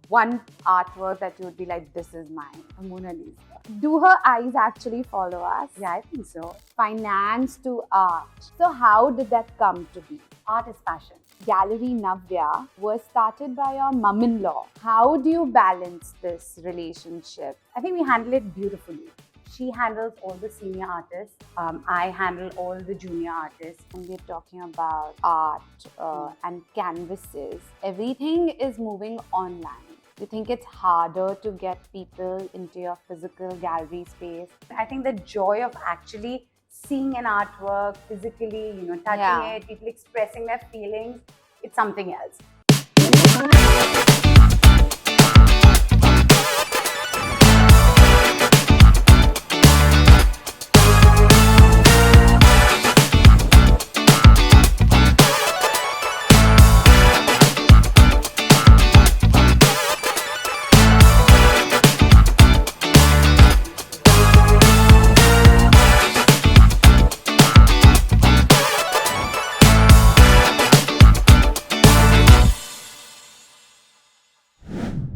one artwork that you would be like, this is mine, a Mona Lisa? Do her eyes actually follow us? Yeah, I think so. Finance to art. So how did that come to be? Art is passion. Gallerie Nvya was started by your mum-in-law. How do you balance this relationship? I think we handle it beautifully. She handles all the senior artists. I handle all the junior artists. When we're talking about art and canvases, everything is moving online. Do you think it's harder to get people into your physical gallery space? I think the joy of actually seeing an artwork physically, touching it, people expressing their feelings, it's something else.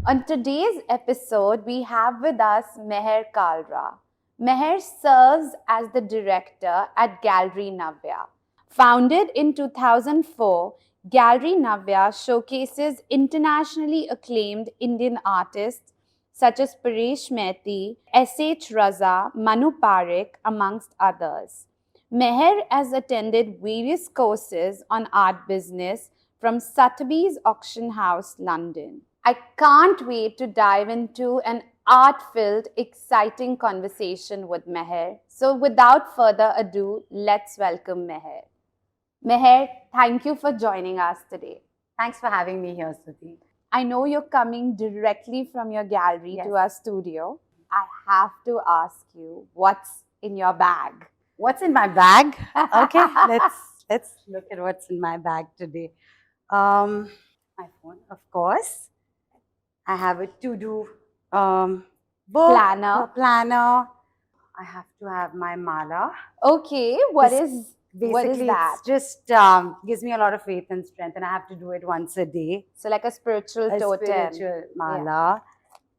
On today's episode, we have with us Meher Kalra. Meher serves as the director at Gallerie Nvya. Founded in 2004, Gallerie Nvya showcases internationally acclaimed Indian artists such as Paresh Mehti, S.H. Raza, Manu Parekh, amongst others. Meher has attended various courses on art business from Sotheby's Auction House, London. I can't wait to dive into an art-filled, exciting conversation with Meher. So without further ado, let's welcome Meher. Meher, thank you for joining us today. Thanks for having me here, Suti. I know you're coming directly from your gallery to our studio. I have to ask you, what's in your bag? What's in my bag? Okay, let's look at what's in my bag today. My phone, of course. I have a to-do book, planner. I have to have my mala. Okay, what is that? It just gives me a lot of faith and strength, and I have to do it once a day. So like a spiritual totem. Spiritual mala.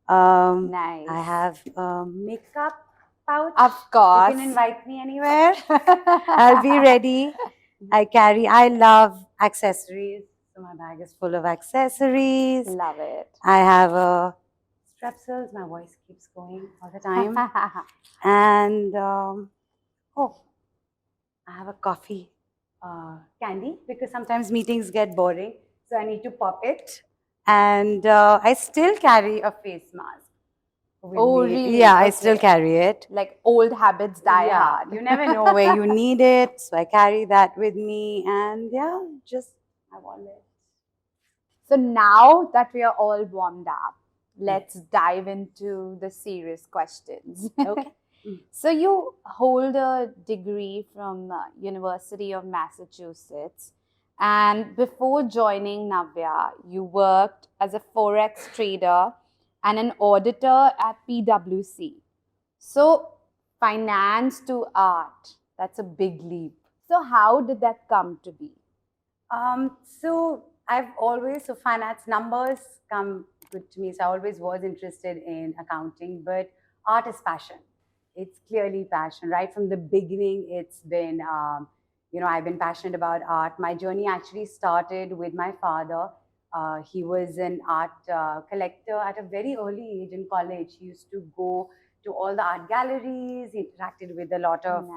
Nice. I have a makeup pouch. Of course. You can invite me anywhere. I'll be ready. I love accessories. So my bag is full of accessories. Love it. I have a strepsils. My voice keeps going all the time. And I have a coffee candy because sometimes meetings get boring. So I need to pop it. And I still carry a face mask. Really? Yeah, okay. I still carry it. Like old habits die hard. You never know where you need it. So I carry that with me. And just my wallet. So now that we are all warmed up, let's dive into the serious questions. Okay. So you hold a degree from University of Massachusetts, and before joining Navya, you worked as a forex trader and an auditor at PwC. So finance to art, that's a big leap. So how did that come to be? So finance numbers come good to me. So I always was interested in accounting, but art is passion. It's clearly passion. Right from the beginning, it's been, I've been passionate about art. My journey actually started with my father. He was an art collector at a very early age in college. He used to go to all the art galleries. He interacted with a lot of,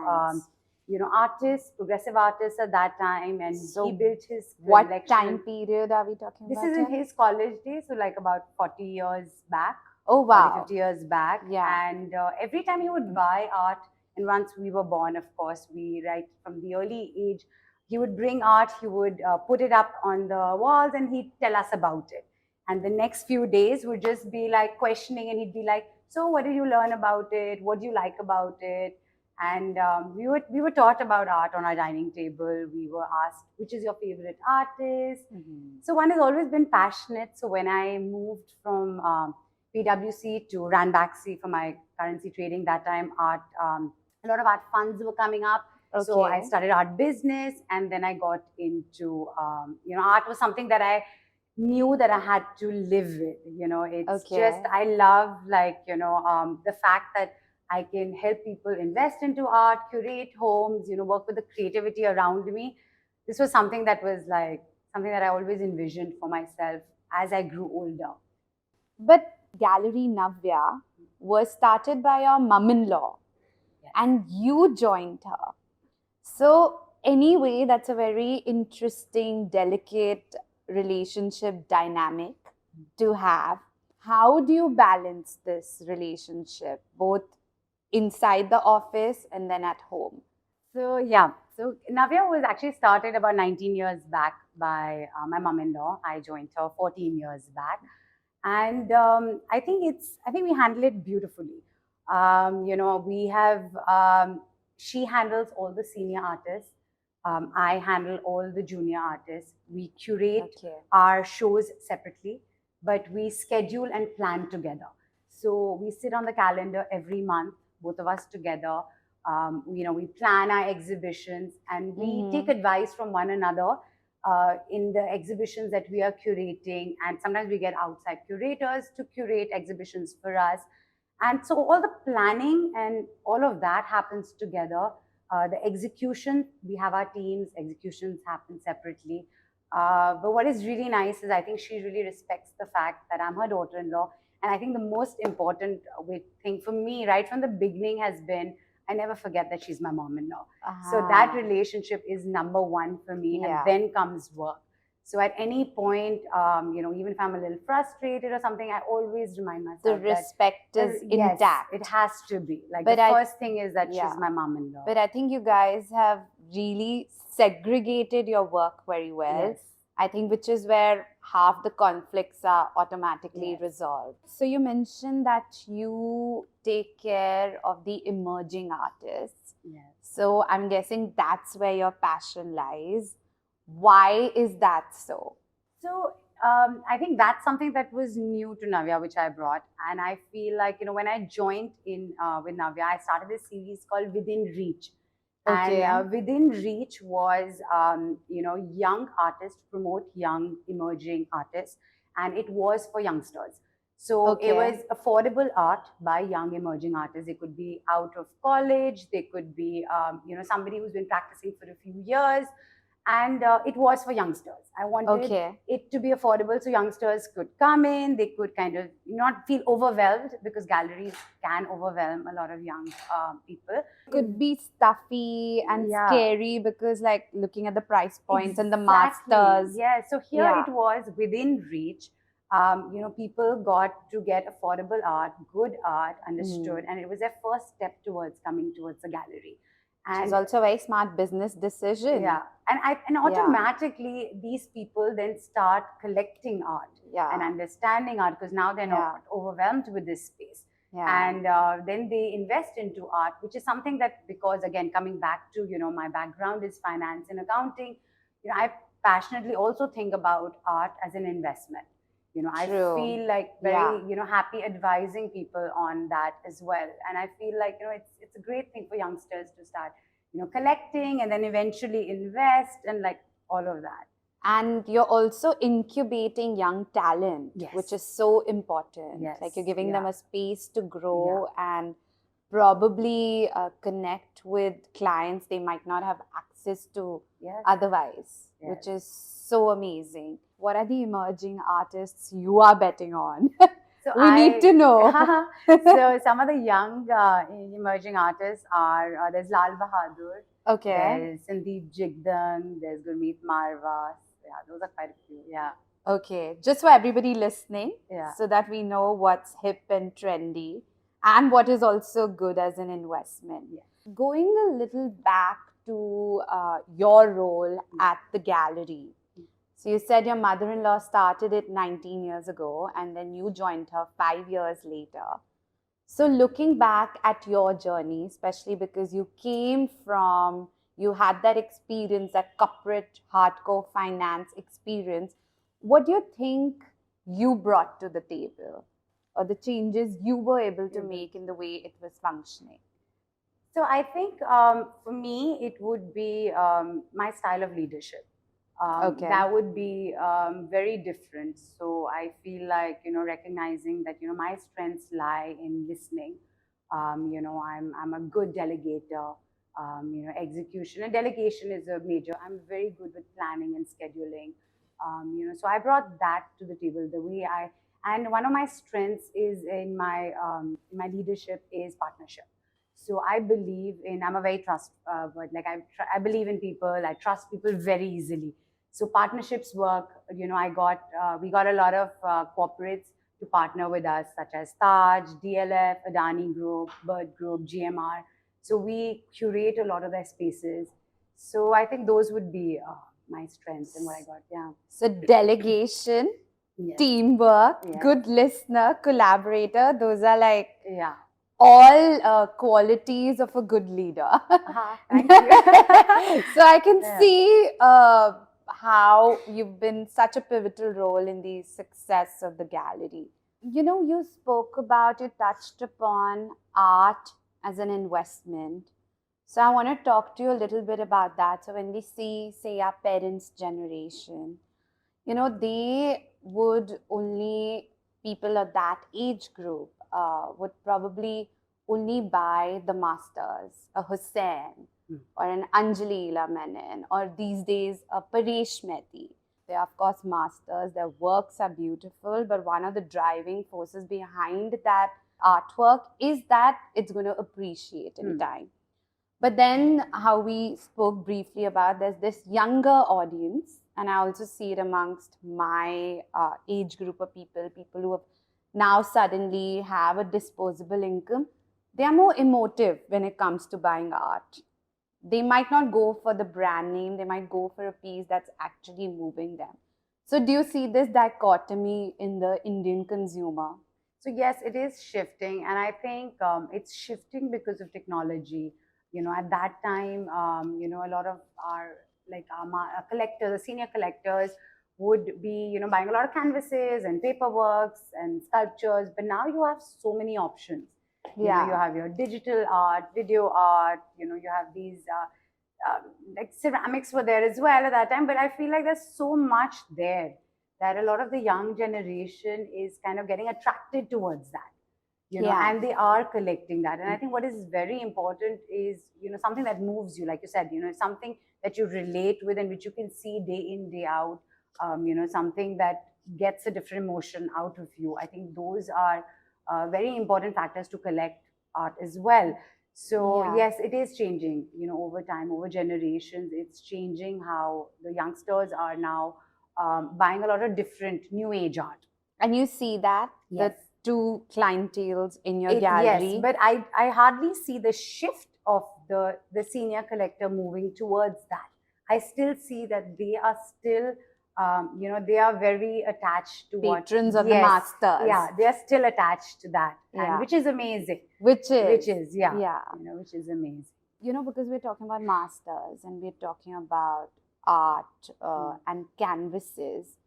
artists, progressive artists at that time. And so he built his collection. What time period are we talking about? This is in his college days, so like about 40 years back. Oh, wow. 40, 50 years back. Yeah. And every time he would buy art, and once we were born, of course, right from the early age, he would bring art, he would put it up on the walls, and he'd tell us about it. And the next few days would just be like questioning, and he'd be like, so what did you learn about it? What do you like about it? And we were taught about art on our dining table. We were asked, which is your favorite artist? Mm-hmm. So one has always been passionate. So when I moved from PwC to Ranbaxy for my currency trading, that time a lot of art funds were coming up. Okay. So I started art business, and then I got into, art was something that I knew that I had to live with. It's just, Okay. I love, like, the fact that I can help people invest into art, curate homes, work with the creativity around me. This was something that was like something that I always envisioned for myself as I grew older. But Gallerie Navya was started by your mum-in-law Yes. and you joined her. So, anyway, that's a very interesting, delicate relationship dynamic to have. How do you balance this relationship, both inside the office and then at home? So yeah, so Navya was actually started about 19 years back by my mom-in-law. I joined her 14 years back, and I think we handle it beautifully. We have she handles all the senior artists. I handle all the junior artists. We curate Okay. our shows separately, but we schedule and plan together. So we sit on the calendar every month, both of us together. We plan our exhibitions and we take advice from one another in the exhibitions that we are curating. And sometimes we get outside curators to curate exhibitions for us. And so all the planning and all of that happens together. The execution, we have our teams, executions happen separately. But what is really nice is I think she really respects the fact that I'm her daughter in law. And I think the most important thing for me, right from the beginning, has been I never forget that she's my mom in law. So that relationship is number one for me. And Yeah. then comes work. So at any point, even if I'm a little frustrated or something, I always remind myself The respect is yes, intact. it has to be. Like But the I- first thing is that yeah. she's my mom-in-law. But I think you guys have really segregated your work very well. Yes. I think which is where half the conflicts are automatically Yes. resolved. So you mentioned that you take care of the emerging artists. Yes. So I'm guessing that's where your passion lies. Why is that so? So I think that's something that was new to Navya, which I brought. And I feel like, when I joined in with Navya, I started this series called Within Reach. Okay. And Within Reach was, young artists, promote young emerging artists. And it was for youngsters. So Okay. it was affordable art by young emerging artists. They could be out of college. They could be, somebody who's been practicing for a few years, and it was for youngsters. I wanted Okay. it to be affordable so youngsters could come in, they could kind of not feel overwhelmed, because galleries can overwhelm a lot of young people. Could be stuffy and Yeah. scary because, like, looking at the price points and the Exactly. masters. Yeah. So here Yeah. it was within reach. People got to get affordable art, good art, understood, and it was their first step towards coming towards the gallery. Which is And also a very smart business decision. yeah, and automatically these people then start collecting art Yeah. and understanding art, because now they're not overwhelmed with this space. Yeah. And then they invest into art, which is something that, because again, coming back to my background is finance and accounting, I passionately also think about art as an investment. I True. feel like very happy advising people on that as well. And I feel like it's a great thing for youngsters to start collecting and then eventually invest and like all of that. And you're also incubating young talent, Yes. which is so important. Yes. Like, you're giving them a space to grow Yeah. and probably connect with clients they might not have access to Yes. otherwise, Yes. which is so amazing. What are the emerging artists you are betting on? So we need to know. So some of the young emerging artists are there's Lal Bahadur, Okay. there's Sandeep Jigdan, there's Gurmeet Marwa. Yeah, those are quite a few. Yeah. Okay, just for everybody listening, Yeah. so that we know what's hip and trendy and what is also good as an investment. Yeah. Going a little back to your role at the gallery. So you said your mother-in-law started it 19 years ago and then you joined her 5 years later. So looking back at your journey, especially because you had that experience, that corporate hardcore finance experience, what do you think you brought to the table, or the changes you were able to make in the way it was functioning? So I think for me, it would be my style of leadership. Okay. That would be very different. So I feel like, recognizing that, my strengths lie in listening. I'm a good delegator. Execution and delegation is a major. I'm very good with planning and scheduling. So I brought that to the table. The way I and one of my strengths is in my leadership is partnership. So I believe in. I'm a very but like I believe in people. I trust people very easily. So partnerships work. We got a lot of corporates to partner with us, such as Taj, DLF, Adani Group, Bird Group, GMR. So we curate a lot of their spaces. So I think those would be my strengths and what I got. Yeah. So delegation, Yes. teamwork, Yes. good listener, collaborator, those are like Yeah. all qualities of a good leader. Thank you. So I can Yeah. see how you've been such a pivotal role in the success of the gallery. You spoke about, you touched upon art as an investment. So I want to talk to you a little bit about that. So when we see, say, our parents' generation, they would only, people of that age group would probably only buy the masters, a Hussain or an Anjali Menon, or these days a Paresh Mehti. They are, of course, masters. Their works are beautiful, but one of the driving forces behind that artwork is that it's going to appreciate in time. But then, how we spoke briefly about, there's this younger audience, and I also see it amongst my age group of people who have now suddenly have a disposable income. They are more emotive when it comes to buying art. They might not go for the brand name, they might go for a piece that's actually moving them. So, do you see this dichotomy in the Indian consumer? So yes, it is shifting, and I think it's shifting because of technology. At that time, a lot of our our collectors, the senior collectors, would be buying a lot of canvases and paperworks and sculptures. But now you have so many options. Yeah. You have your digital art, video art. You have these. Like ceramics were there as well at that time, but I feel like there's so much there that a lot of the young generation is kind of getting attracted towards that, Yeah. and they are collecting that. And I think what is very important is, something that moves you, like you said, something that you relate with and which you can see day in, day out, something that gets a different emotion out of you. I think those are very important factors to collect art as well. So Yeah. yes, it is changing, over time, over generations. It's changing how the youngsters are now buying a lot of different new age art. And you see that, Yes. the two clienteles in your Yes, gallery. but I hardly see the shift of the senior collector moving towards that. I still see that they are still, they are very attached to Patrons what. of the masters. Yeah, they are still attached to that, Yeah. and which is amazing. Which is, Yeah, which is amazing. Because we're talking about masters and we're talking about art and canvases.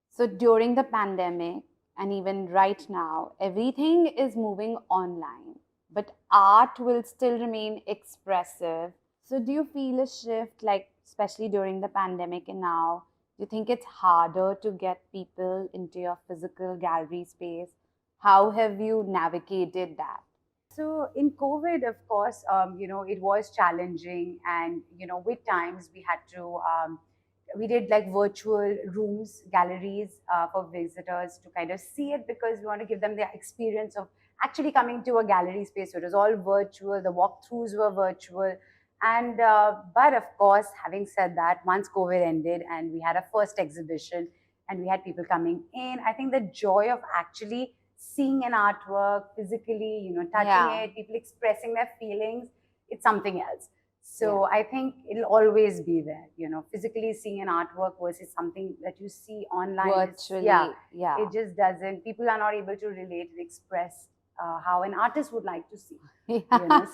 So during the pandemic and even right now, everything is moving online, but art will still remain expressive. So do you feel a shift, like especially during the pandemic and now? Do you think it's harder to get people into your physical gallery space? How have you navigated that? So in COVID, of course, it was challenging, and with times we did like virtual rooms, galleries for visitors to kind of see it, because we want to give them the experience of actually coming to a gallery space. So it was all virtual. The walkthroughs were virtual, and but of course, having said that, once COVID ended and we had a first exhibition and we had people coming in, I think the joy of actually seeing an artwork physically, touching it, people expressing their feelings, it's something else. So I think it'll always be there, physically seeing an artwork versus something that you see online. Virtually, it just doesn't. People are not able to relate and express how an artist would like to see.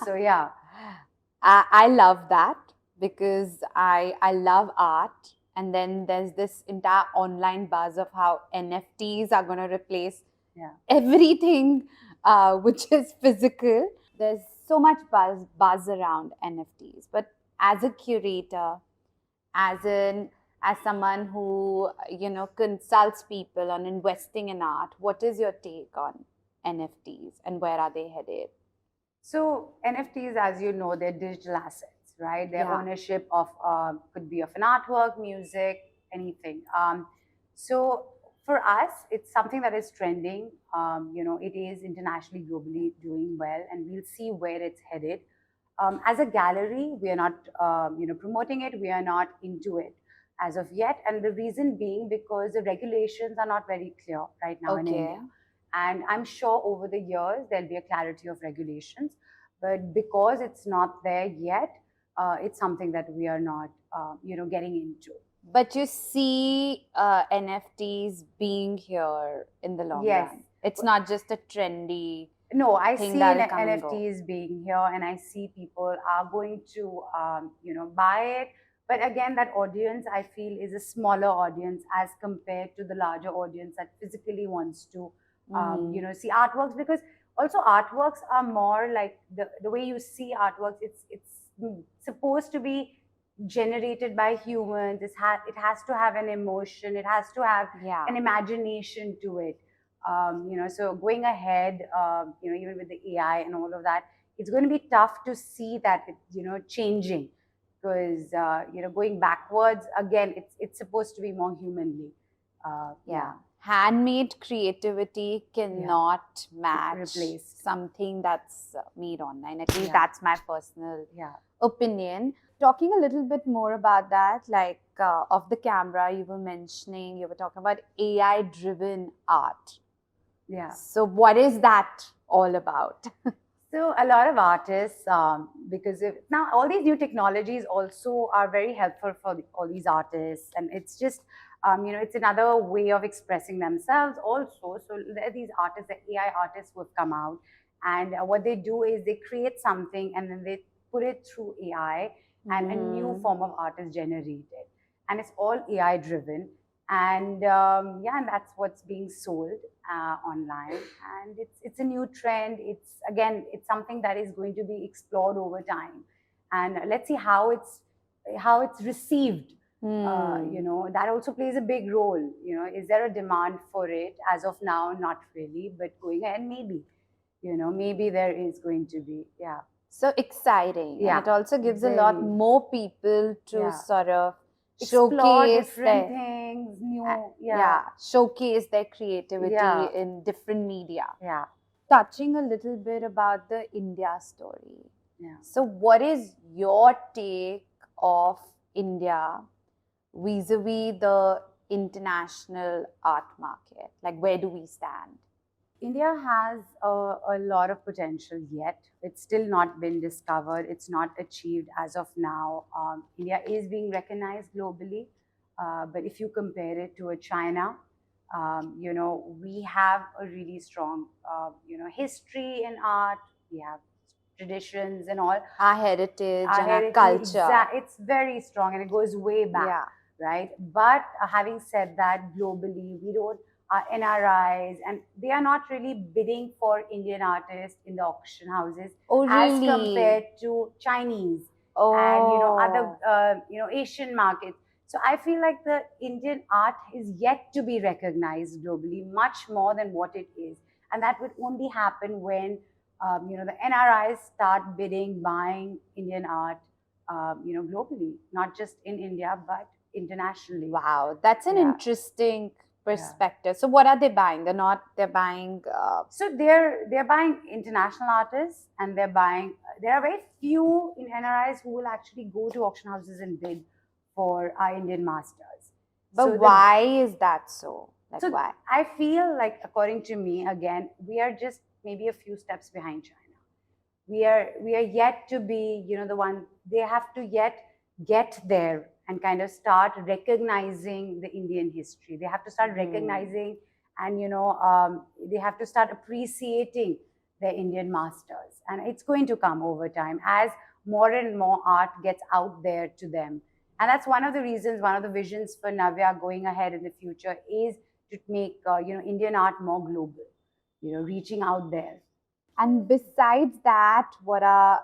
So yeah. I love that because I love art. And then there's this entire online buzz of how NFTs are going to replace everything which is physical. There's so much buzz around NFTs. But as a curator, as as someone who, consults people on investing in art, what is your take on NFTs and where are they headed? So NFTs, as you know, they're digital assets, right? Their Yeah. ownership of could be of an artwork, music, anything. So for us, it's something that is trending. It is internationally, globally doing well, and we'll see where it's headed. As a gallery, we are not, promoting it. We are not into it as of yet, and the reason being because the regulations are not very clear right now in Okay. India. And I'm sure over the years there'll be a clarity of regulations, but because it's not there yet, it's something that we are not, getting into. But you see NFTs being here in the long Yes. run. It's not just a trendy No, I thing see that'll come and go. NFTs being here, and I see people are going to, buy it. But again, that audience I feel is a smaller audience as compared to the larger audience that physically wants to, see artworks. Because also artworks are more like the way you see artworks. It's supposed to be generated by humans. It has to have an emotion. It has to have Yeah. an imagination to it. So going ahead, even with the AI and all of that, it's going to be tough to see that changing, because going backwards again, it's supposed to be more humanly. Yeah. Handmade creativity cannot match Replace. something that's made online. At least Yeah. that's my personal Yeah. opinion. Talking a little bit more about that, like off the camera, you were talking about AI driven art. Yeah. So, what is that all about? So a lot of artists, because now all these new technologies also are very helpful for all these artists, and it's just, it's another way of expressing themselves also. So there are these artists, the AI artists who have come out, and what they do is they create something and then they put it through AI, and a new form of art is generated, and it's all AI driven. And and that's what's being sold online, and it's a new trend. It's something that is going to be explored over time, and let's see how it's received. That also plays a big role. Is there a demand for it? As of now, not really, but going ahead, maybe there is going to be. Yeah. So exciting. Yeah. And it also gives a lot Very. more people to Yeah. sort of Explore showcase different their things, new. showcase their creativity Yeah. in different media. Yeah. Touching a little bit about the India story. Yeah. So, what is your take of India vis-a-vis the international art market? Like, where do we stand? India has a lot of potential yet. It's still not been discovered. It's not achieved as of now. India is being recognized globally, but if you compare it to a China, we have a really strong, history in art. We have traditions and all. Our heritage Our and our heritage, culture. it's very strong and it goes way back. Yeah. Right? But having said that, globally, we don't, NRIs, and they are not really bidding for Indian artists in the auction houses Oh, as really? compared to Chinese and other Asian markets. So I feel like the Indian art is yet to be recognized globally much more than what it is, and that would only happen when the NRIs start bidding, buying Indian art, globally, not just in India but internationally. Wow, that's an Yeah. interesting perspective. So, what are they buying? They're buying. So they're buying international artists, and they're buying. There are very few in NRIs who will actually go to auction houses and bid for our Indian masters. But So why is that so? Like, so why? I feel like, according to me, again, we are just maybe a few steps behind China. We are yet to be, the one. They have to yet get there and kind of start recognizing the Indian history. They have to start recognizing, and they have to start appreciating their Indian masters, and it's going to come over time as more and more art gets out there to them. And that's one of the reasons, one of the visions for Navya going ahead in the future is to make Indian art more global, reaching out there. And besides that, what are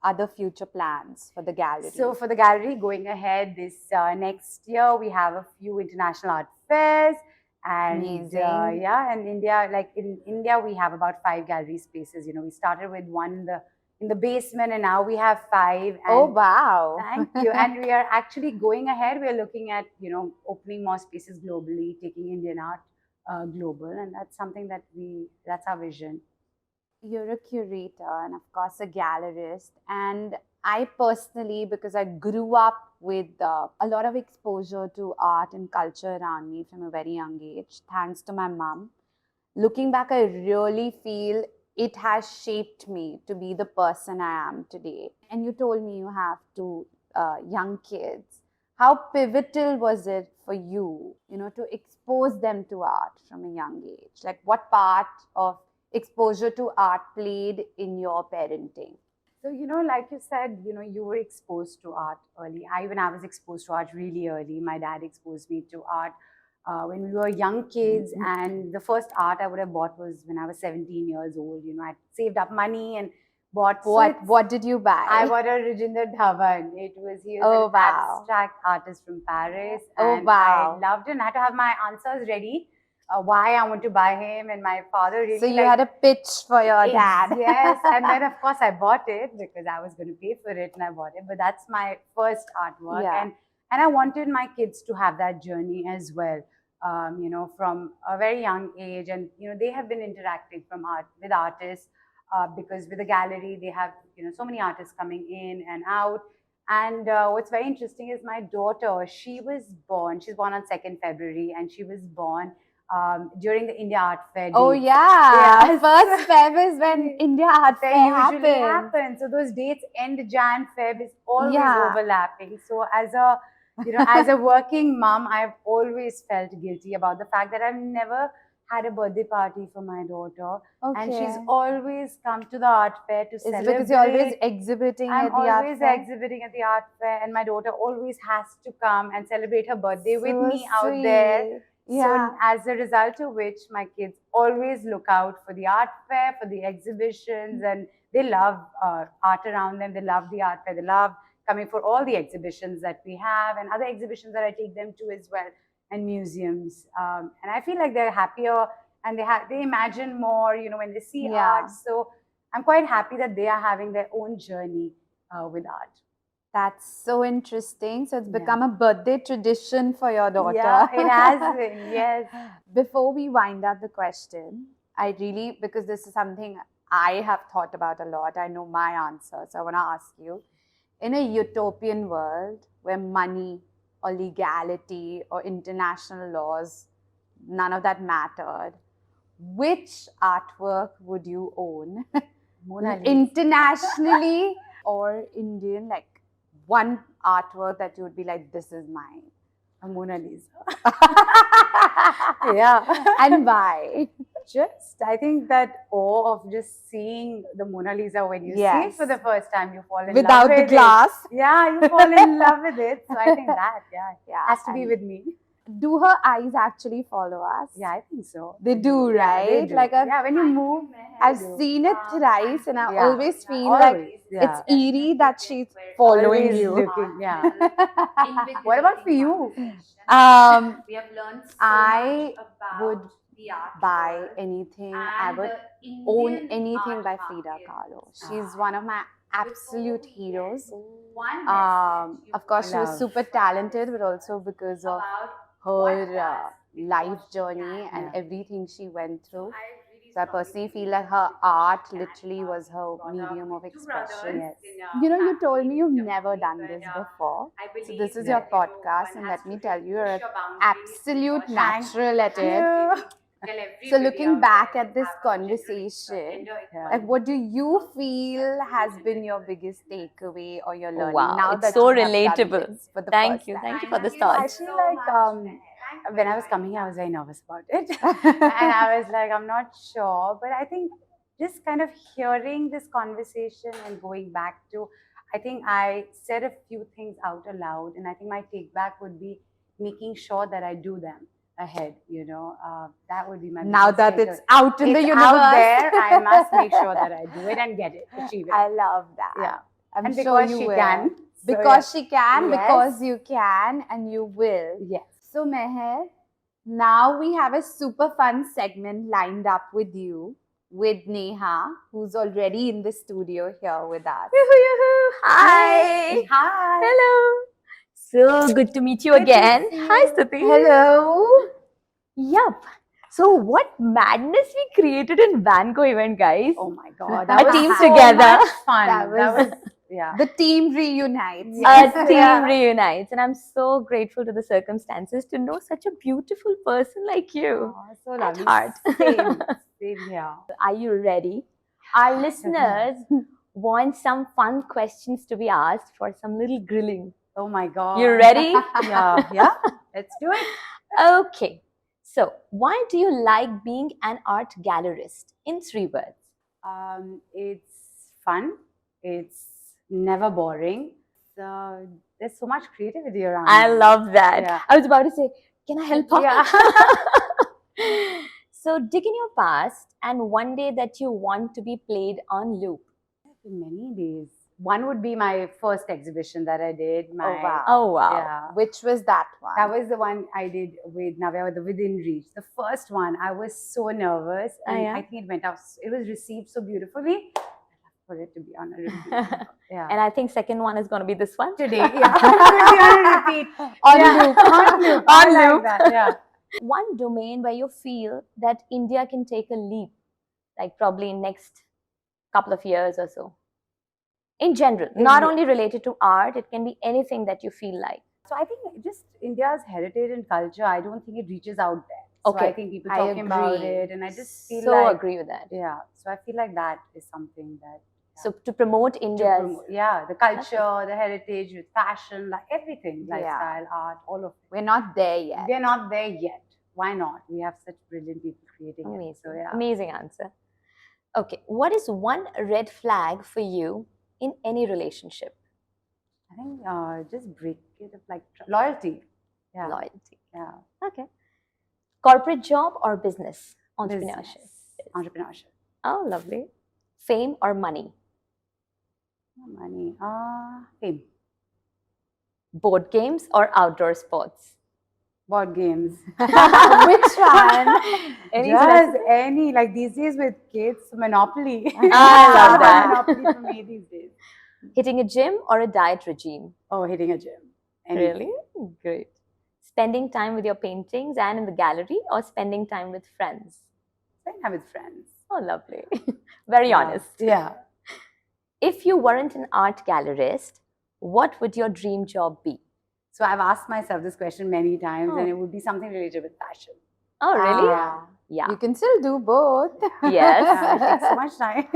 other future plans for the gallery? So for the gallery, going ahead this next year, we have a few international art fairs. And Amazing. yeah, and India, like in India, we have about 5 gallery spaces. You know, we started with one in the basement, and now we have 5. And Oh, wow. thank you. And we are actually going ahead. We are looking at, you know, opening more spaces globally, taking Indian art global, and that's something that's our vision. You're a curator and, of course, a gallerist. And I personally, because I grew up with a lot of exposure to art and culture around me from a very young age, thanks to my mom, looking back, I really feel it has shaped me to be the person I am today. And you told me you have two young kids. How pivotal was it for you, to expose them to art from a young age? Like, what part of exposure to art played in your parenting? So, you know, like you said, you know, you were exposed to art early. I was exposed to art really early. My dad exposed me to art when we were young kids. And the first art I would have bought was when I was 17 years old. You know, I saved up money and bought. What did you buy? I bought a Rajinder Dhawan. He was an abstract artist from Paris. And wow. I loved it. And I had to have my answers ready. Why I want to buy him, and my father really. So you had a pitch for your dad. Yes, and then of course I bought it because I was going to pay for it, and I bought it. But that's my first artwork, Yeah. and I wanted my kids to have that journey as well. You know, from a very young age, and you know they have been interacting with artists because with the gallery they have so many artists coming in and out. And what's very interesting is my daughter. She's born on 2nd February, and she was born during the India Art Fair. Oh dates. yeah, first Feb is when India Art Fair usually happens. So those dates end Jan Feb is always overlapping. So as a as a working mom, I've always felt guilty about the fact that I've never had a birthday party for my daughter, and she's always come to the art fair to celebrate. Because you're always exhibiting at the art fair? I'm always exhibiting at the art fair, and my daughter always has to come and celebrate her birthday with me out there. Yeah. So as a result of which, my kids always look out for the art fair, for the exhibitions, and they love art around them. They love the art fair. They love coming for all the exhibitions that we have and other exhibitions that I take them to as well, and museums. And I feel like they're happier, and they imagine more, when they see art. So I'm quite happy that they are having their own journey with art. That's so interesting. So it's become a birthday tradition for your daughter. Yeah, it has been, yes. Before we wind up the question, because this is something I have thought about a lot, I know my answer. So I want to ask you, in a utopian world where money or legality or international laws, none of that mattered, which artwork would you own? Internationally or Indian, like one artwork that you would be like, this is mine? A Mona Lisa. Yeah. And why? I think that awe of just seeing the Mona Lisa when you see it for the first time, you fall in love with it. Without the glass. Yeah, you fall in love with it. So I think that, has to be with me. Do her eyes actually follow us? Yeah, I think so. They do, right? They do. Like when you move. I've seen it thrice, and I always feel like it's eerie that she's following you. Looking, what about for you? I would buy anything. I would own anything by Frida Kahlo. She's one of my absolute heroes. Of course, she was super talented, but also because of her life journey and everything she went through. So I personally feel like her art literally was her medium of expression. Yes. You told me you've never done this before. So this is your podcast, and let me tell you, you're an absolute natural at it. So looking back at this conversation, like, what do you feel has been your biggest takeaway or your learning? Wow, now it's that so you have done relatable. this for the Thank first you time? for this I thought. feel like when I was coming here, I was very nervous about it. And I was like, I'm not sure. But I think just kind of hearing this conversation and going back to, I think I said a few things out aloud. And I think my take back would be making sure that I do them ahead. That would be my now that takeaway. It's out in the universe. Out there, I must make sure that I do it and get it, achieve it. I love that. Yeah. I'm And sure because you she will. can. So, Because she can, Yes. because you can, and you will. Yes. So, Meher, now we have a super fun segment lined up with you, with Neha, who's already in the studio here with us. Yoo-hoo. Hi. Hi. Hello. So good to meet you Good to again. see Hi, you. Stuti. Hello. Yup. So what madness we created in Van Gogh event, guys. Oh my God. Our team so together. much fun. That was yeah. the team reunites. Our team reunites, and I'm so grateful to the circumstances to know such a beautiful person like you. Oh, so At lovely. heart. Same here. Are you ready? Our listeners want some fun questions to be asked for some little grilling. Oh my God. You ready? Yeah. Let's do it. Okay. So, why do you like being an art gallerist? In 3 words. It's fun. It's never boring. So there's so much creativity around. I love that. Yeah. I was about to say, can I help her? Yeah. So, dig in your past and one day that you want to be played on loop. Many days. One would be my first exhibition that I did. Oh, wow. Yeah. Which was that one? That was the one I did with Navya, with the Within Reach. The first one, I was so nervous, and yeah? I think it went out. It was received so beautifully. For it to be on a repeat. Yeah. And I think second one is going to be this one. Today, yeah. Could be on a repeat. On Yeah. loop. On loop. On I like loop. that. Yeah. One domain where you feel that India can take a leap, like probably in next couple of years or so. In general, not only related to art, it can be anything that you feel like. So I think just India's heritage and culture, I don't think it reaches out there. So Okay. I think people talking about agree. it, and I just feel so like agree with that. yeah. So I feel like that is something that So to promote India's the culture, the heritage, with fashion, like everything, lifestyle, art, all of it. We're not there yet. We're not there yet. Why not? We have such brilliant people creating amazing, it. So yeah. amazing answer. Okay, what is one red flag for you in any relationship? I think just break it up, like loyalty. Yeah. Loyalty. Yeah. Okay. Corporate job or business? Entrepreneurship. Business. Entrepreneurship. Oh, lovely. Fame or money? Money. Fame. Board games or outdoor sports? Board games. Which one? Any Just any, like these days with kids, Monopoly. I love It's all about that. Monopoly for me these days. Hitting a gym or a diet regime? Oh, hitting a gym. Really? Great. Spending time with your paintings and in the gallery or spending time with friends? Spend time with friends. Oh, lovely. Very honest. Yeah. If you weren't an art gallerist, what would your dream job be? So I've asked myself this question many times, Oh. and it would be something related with fashion. Oh, really? You can still do both. Yes. It takes so much time.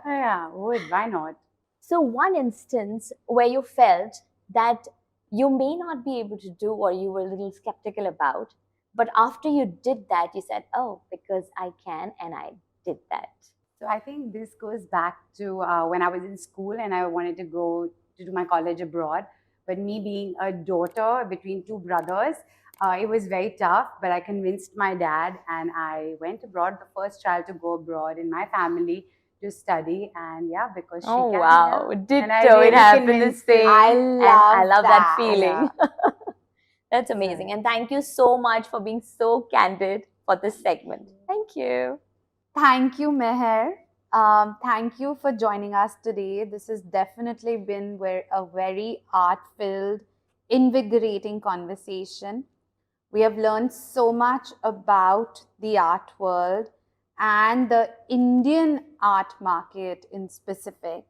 Yeah, would. Why not? So one instance where you felt that you may not be able to do or you were a little skeptical about, but after you did that, you said, oh, because I can and I did that. So I think this goes back to when I was in school and I wanted to go to do my college abroad. But me being a daughter between two brothers, it was very tough. But I convinced my dad and I went abroad, the first child to go abroad in my family to study. And yeah, because she Oh, can. wow. Yeah. Ditto, And I it really happened the convinced same. him. I love that that. feeling. That's amazing. And thank you so much for being so candid for this segment. Thank you. Thank you, Meher. Thank you for joining us today. This has definitely been a very art-filled, invigorating conversation. We have learned so much about the art world and the Indian art market in specific.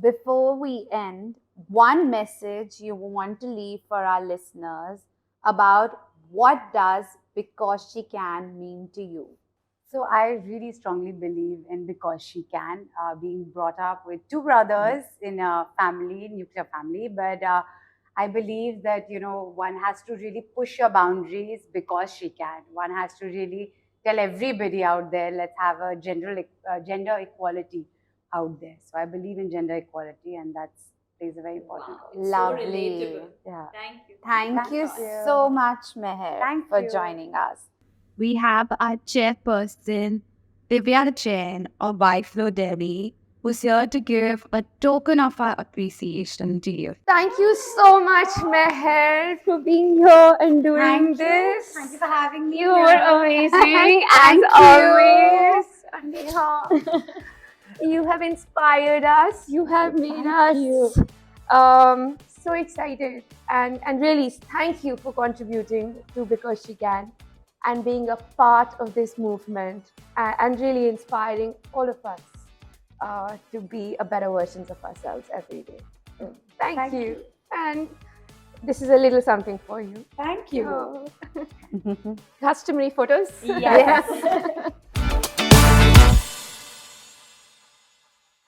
Before we end, one message you want to leave for our listeners about what does because she can mean to you. So I really strongly believe in because she can, being brought up with two brothers in a family, nuclear family. But I believe that, one has to really push your boundaries because she can. One has to really tell everybody out there, let's have a gender equality out there. So I believe in gender equality, and that plays a very important role. Lovely. Yeah. Thank you. Thank you so much, Meher, Thank for you. joining us. We have our chairperson, Divya Jain of White Flow Delhi, who's here to give a token of our appreciation to you. Thank you so much, Meher, for being here and doing this. Thank you for having me. You were amazing, as Thank always. Neha, you have inspired us. You have made us so excited. And really, thank you for contributing to Because She Can and being a part of this movement and really inspiring all of us to be a better versions of ourselves every day. Thank you. And this is a little something for you. Thank you. Oh. Customary photos. Yes.